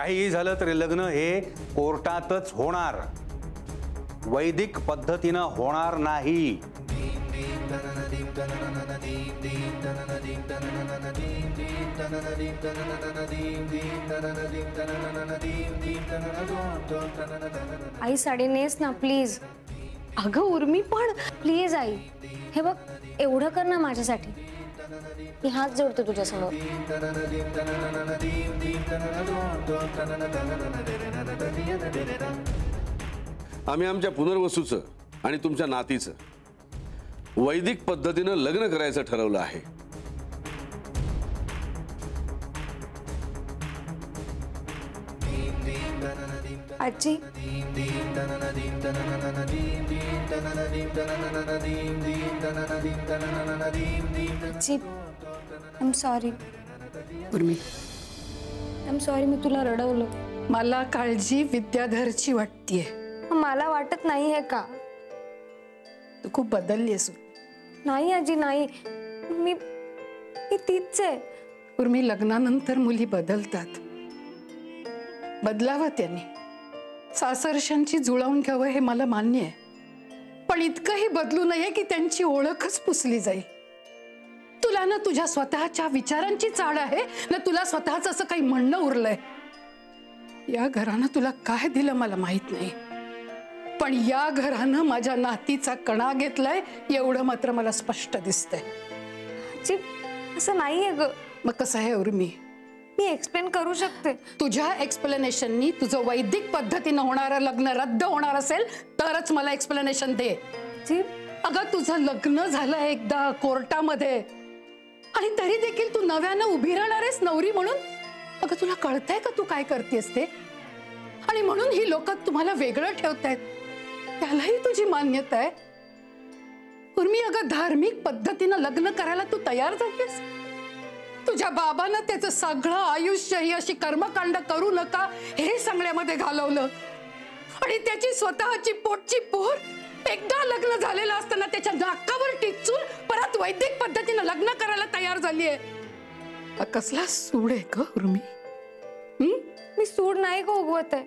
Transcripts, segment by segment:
काहीही झालं तरी लग्न हे कोर्टातच होणार, वैदिक पद्धतीनं होणार नाही. आई साडी नेस ना प्लीज. अगं उर्मी पण प्लीज आई, हे बघ एवढं कर ना माझ्यासाठी. मी हात जोडतो तुझ्यासमोर. आम्ही आमच्या पुनर्वसूचं आणि तुमच्या नातीचं वैदिक पद्धतीनं लग्न करायचं ठरवलं आहे. आजी I am sorry. Urmi, I am sorry, मी तुला रडवलं. मला काळजी विद्याधरची वाटतेय. मला वाटत नाही आहे का? तू खूप बदललीस. नाही आजी नाही, मी तीच आहे. उर्मी, लग्नानंतर मुली बदलतात. बदलावं त्यांनी, सासरशांची जुळवून घ्यावं हे मला मान्य आहे, पण इतकंही बदलू नये की त्यांची ओळखच पुसली जाईल. तुला ना तुझ्या स्वतःच्या विचारांची चाड आहे ना तुला स्वतःच असं काही म्हणणं उरलंय. या घरानं तुला काय दिलं मला माहित नाही, पण या घरानं माझ्या नातीचा कणा घेतलाय एवढं मात्र मला स्पष्ट दिसतंय. आजी असं नाहीये ग. मग कसं आहे उर्मी? मी एक्सप्लेन करू शकते. तुझ्या एक्सप्लेनेशननी तुझं वैदिक पद्धतीनं होणारं लग्न रद्द होणार असेल तरच मला एक्सप्लेनेशन दे. अगं तुझं लग्न झालं एकदा कोर्टामध्ये आणि तरी देखील तू नव्यानं उभी राहणार आहेस नवरी म्हणून. अगं तुला कळतंय का तू काय करतेस ते? आणि म्हणून ही लोक तुम्हाला वेगळं ठेवतायत, त्यालाही तुझी मान्यता आहे. उर्मी, अगं धार्मिक पद्धतीनं लग्न करायला तू तयार झालीस. तुझ्या बाबानं त्याचं सगळं आयुष्य ही अशी कर्मकांड करू नका हे सांगण्यामध्ये घालवलं आणि त्याची स्वतःची पोटची पोर एकदा लग्न झालेलं असताना त्याच्या नाकावर टिचून परत वैदिक पद्धतीनं लग्न करायला तयार झालीये. कसला सूड आहे ग उर्मी? मी सूड नाही का उगवत आहे.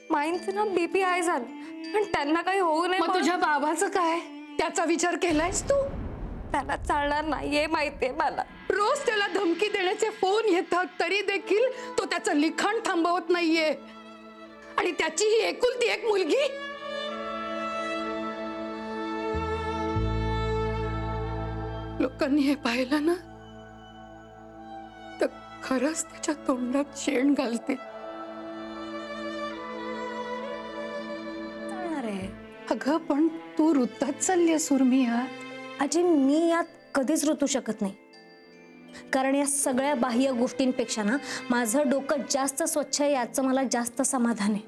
माईंचं ना बीपी हाय झालं पण त्यांना काही होऊ नये. मग तुझ्या बाबाचं काय? त्याचा विचार केलायस तू? त्याला चालणार नाहीये माहितीये मला. रोज त्याला धमकी देण्याचे फोन येतात तरी देखील तो त्याचं लिखाण थांबवत नाहीये. आणि त्याची ही एकुलती एक मुलगी. लोकांनी हे पाहिलं ना तर खरंच त्याच्या तोंडात शेण घालते. चालणार आहे. अगं पण तू ऋतूत चाललीस उर्मी यात. आजी मी यात कधीच ऋतू शकत नाही, कारण या सगळ्या बाह्य गोष्टींपेक्षा ना माझं डोकं जास्त स्वच्छ आहे याचं मला जास्त समाधान आहे.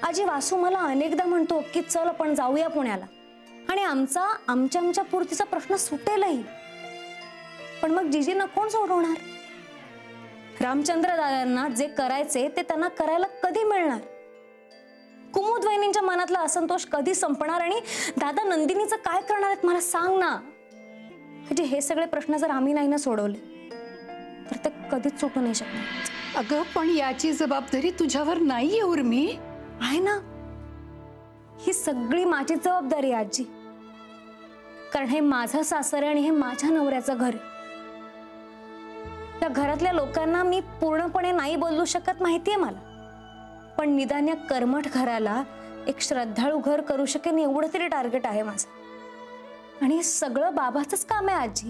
आजी वासू मला अनेकदा म्हणतो की चल आपण जाऊया पुण्याला आणि आमच्या पुरतीचा प्रश्न सुटेलही. पण मग जीजींना कोण सोडवणार? रामचंद्र दादांना जे करायचे ते त्यांना करायला कधी मिळणार? कुमुद वहिनींच्या मनातला असंतोष कधी संपणार आणि दादा नंदिनीचं काय करणार आहेत मला सांग ना. म्हणजे हे सगळे प्रश्न जर आम्ही नाही ना सोडवले तर ते कधीच सुटू नाही शकणार. अगं पण याची जबाबदारी तुझ्यावर नाहीये उर्मी. आहे ना, ही सगळी माझी जबाबदारी आहे आजी, कारण हे माझं सासर आहे आणि हे माझ्या नवऱ्याचं घर आहे. त्या घरातल्या लोकांना मी पूर्णपणे नाही बोलू शकत माहितीये मला, पण निदान या कर्मठ घराला एक श्रद्धाळू घर करू शकेन एवढं तरी टार्गेट आहे माझं. आणि हे सगळं बाबाचंच काम आहे आजी.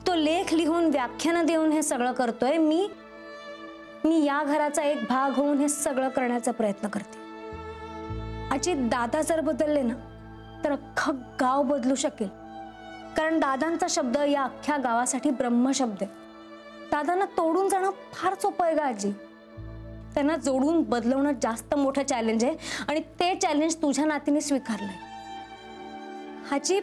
तो लेख लिहून व्याख्यानं देऊन हे सगळं करतोय. मी या घराचा एक भाग होऊन हे सगळं करण्याचा प्रयत्न करते. आजी दादा जर बदलले ना तर अख्खं गाव बदलू शकेल, कारण दादांचा शब्द या अख्ख्या गावासाठी ब्रह्मशब्द आहे. दादांना तोडून जाणं फार सोपं आहे ग आजी, त्यांना जोडून बदलवणं जास्त मोठं चॅलेंज आहे आणि ते चॅलेंज तुझ्या नातीने स्वीकारलंय. आजी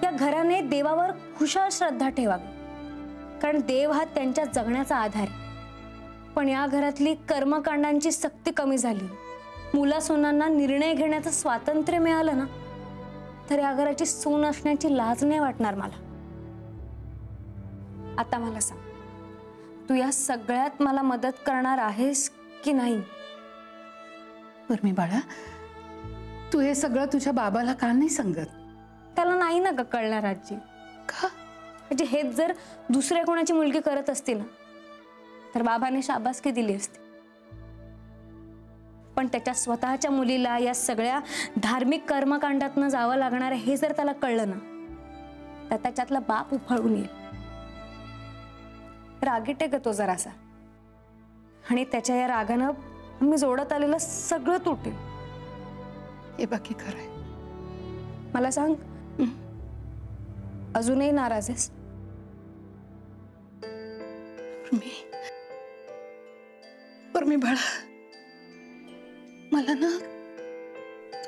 या घराने देवावर खुशाल श्रद्धा ठेवावी, कारण देव हा त्यांच्या जगण्याचा आधार आहे. पण या घरातली कर्मकांडांची सक्ती कमी झाली, मुलासुनांना निर्णय घेण्याचं स्वातंत्र्य मिळालं ना तर या घराची सून असण्याची लाज नाही वाटणार मला. आता मला सांग, तू या सगळ्यात मला मदत करणार आहेस की नाही? उर्मी बाळा, तू हे सगळं तुझ्या बाबाला का नाही सांगत? त्याला नाही ना ग कळणार आजी. का? म्हणजे हेच जर दुसऱ्या कोणाची मुलगी करत असती ना तर बाबाने शाबासकी दिली असती. पण त्याच्या स्वतःच्या मुलीला या सगळ्या धार्मिक कर्मकांडातनं जावं लागणार आहे हे जर त्याला कळलं ना तर त्याच्यातला बाप उफाळून येईल. रागीट आहे ग तो जरासा, आणि त्याच्या या रागानं मी जोडत आलेलं सगळं तुटेल. हे बाकी खरंय. मला सांग, अजूनही नाराज आहेस? उर्मी बाळा, मला ना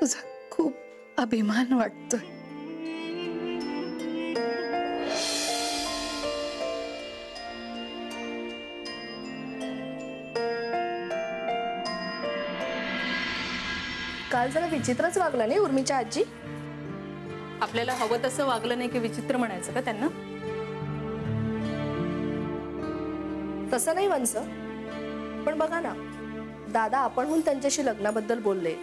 तुझा खूप अभिमान वाटतोय. काल जरा विचित्रच वागला नाही उर्मीच्या आजी? आपल्याला हवं तसं वागलं नाही की विचित्र म्हणायचं का त्यांना? तसं नाही वंस, पण बघा ना, दादा आपणहून त्यांच्याशी लग्नाबद्दल बोलले.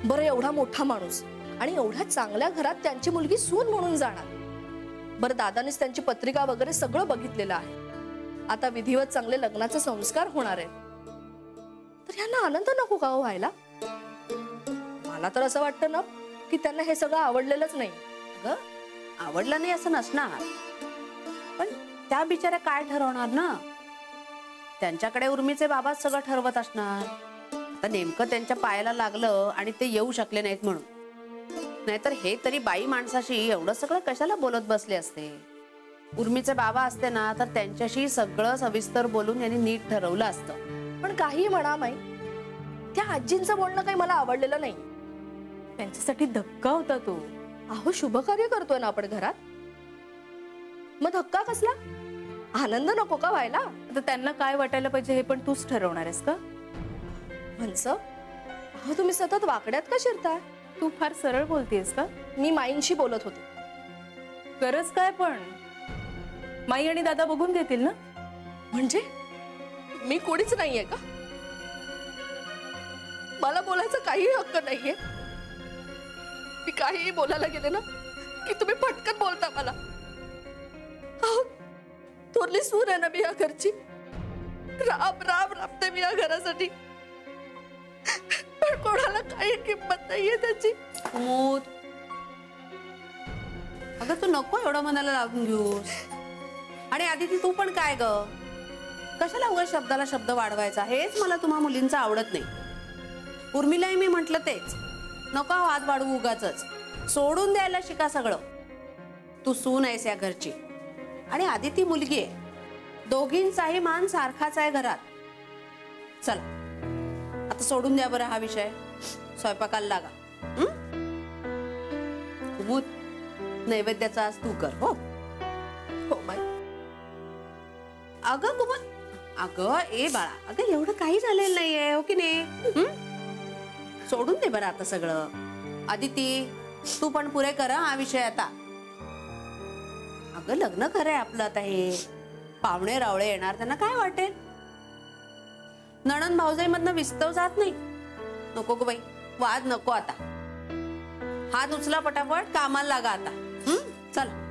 बरं, एवढा मोठा माणूस आणि एवढ्या चांगल्या घरात त्यांची मुलगी सून म्हणून जाणार. बरं, दादानेच त्यांची पत्रिका वगैरे सगळं बघितलेलं आहे. आता विधिवत चांगले लग्नाचे संस्कार होणार आहेत, तर यांना आनंद नको का व्हायला? मला तर असं वाटतं ना की त्यांना हे सगळं आवडलेलंच नाही. अगं, आवडलं नाही असं नसणार, पण त्या बिचाऱ्या काय ठरवणार ना? त्यांच्याकडे उर्मीचे बाबाच सगळं ठरवत असणार. आता नेमकं त्यांच्या पायाला लागलं आणि ते येऊ शकले नाहीत म्हणून. नाहीतर हे तरी बाई माणसाशी एवढं सगळं कशाला बोलत बसले असते? उर्मीचे बाबा असते ना तर त्यांच्याशी सगळं सविस्तर बोलून यांनी नीट ठरवलं असतं. पण काही म्हणा माई, त्या आजींचं बोलणं काही मला आवडलेलं नाही. त्यांच्यासाठी धक्का होता तो. अहो, शुभ कार्य करतोय ना आपण घरात, मग धक्का कसला? आनंद नको का व्हायला? आता त्यांना काय वाटायला पाहिजे हे पण तूच ठरवणार आहेस का? म्हणस, अहो तुम्ही सतत वाकड्यात का शिरताय? तू फार सरळ बोलतेस का? मी माईंशी बोलत होते. गरज काय? पण माई आणि दादा बघून घेतील ना. म्हणजे मी कोणीच नाहीये का? मला बोलायचा काही हक्क नाहीये? मी काहीही बोलायला गेले ना की तुम्ही पटकन बोलता मला. अहो, थोरली सून आहे ना मी या घरची. राब राब राबते मी या घरासाठी, पण कोणाला काही किंमत नाहीये त्याची. कुमुद, अगं तू नको एवढं मनाला लागून घेऊस. आणि आदिती, तू पण काय ग, कशाला उगाच शब्दाला शब्द वाढवायचा? हेच मला तुम्हा मुलींचं आवडत नाही. उर्मिलाही मी म्हंटल तेच, नको हात वाढवू उगाचच. सोडून द्यायला शिका सगळं. तू सून आहेस या घरची आणि आदिती मुलगी आहे. दोघींचाही मान सारखाच आहे घरात. चला आता सोडून द्या बरं हा विषय. स्वयंपाकाला लागा. कुमुद, नैवेद्याचा आज तू कर. हो हो माई. अगं कुमुद, अगं ए बाळा, अगं एवढं काही झालेलं नाहीये, हो की नाही? सोडून दे बरं आता सगळं. आदिती, तू पण पुरे कर हा विषय आता. अगं लग्न खरंय आपलं आता. हे पाहुणे रावळे येणार, त्यांना काय वाटेल? नणंद भाऊजाई मधनं विस्तव जात नाही. नको ग बाई, वाद नको आता. हात उचला पटापट, कामाला लागा आता. चला.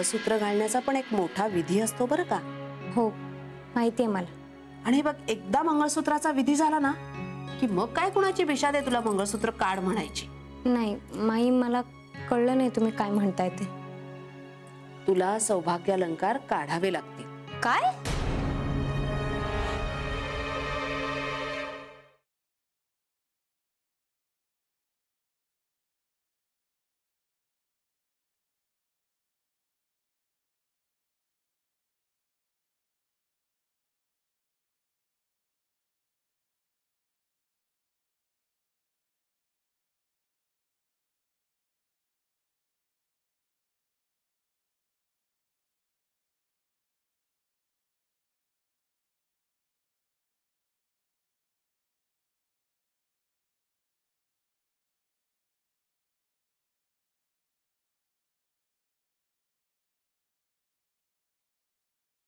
सूत्र घालण्याचा पण एक मोठा विधी असतो बरं का. हो, माहितीये मला. आणि बघ, एकदा मंगळसूत्राचा विधी झाला ना की मग काय कुणाची विषाद आहे तुला मंगळसूत्र काढ म्हणायची? नाही माई, मला कळलं नाही तुम्ही काय म्हणताय ते. तुला सौभाग्य अलंकार काढावे लागतील. काय?